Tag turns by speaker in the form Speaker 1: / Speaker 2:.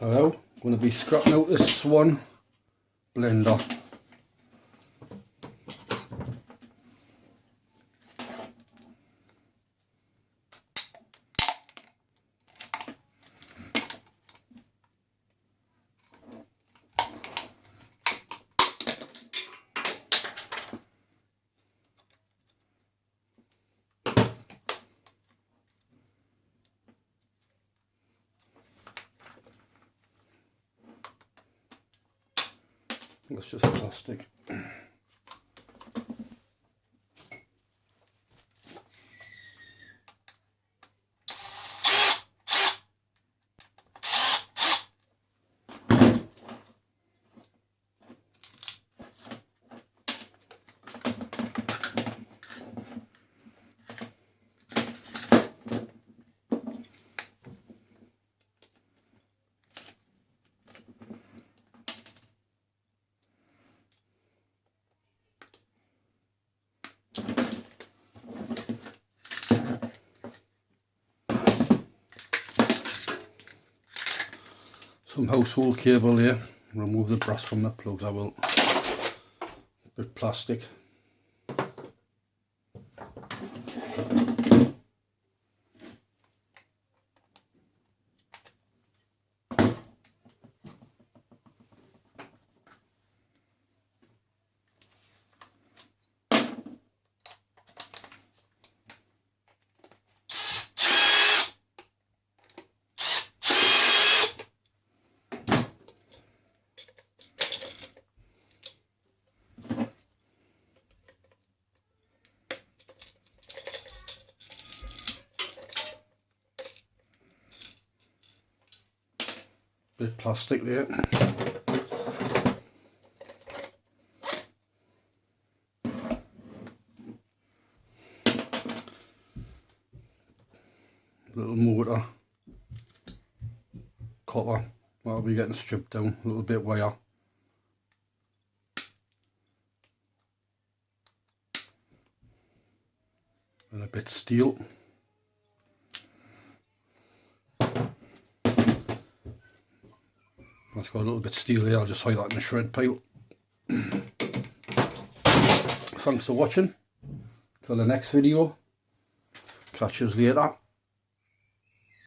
Speaker 1: Hello, I'm going to be scrapping out this Swan blender. That's just plastic. Some household cable here. Remove the brass from the plugs, I will. Bit plastic. Bit plastic there. Little motor, copper, that'll be getting stripped down, a little bit wire. And a bit steel. That's got a little bit of steel there, I'll just hide that in the shred pile. Thanks for watching. Till the next video. Catch us later.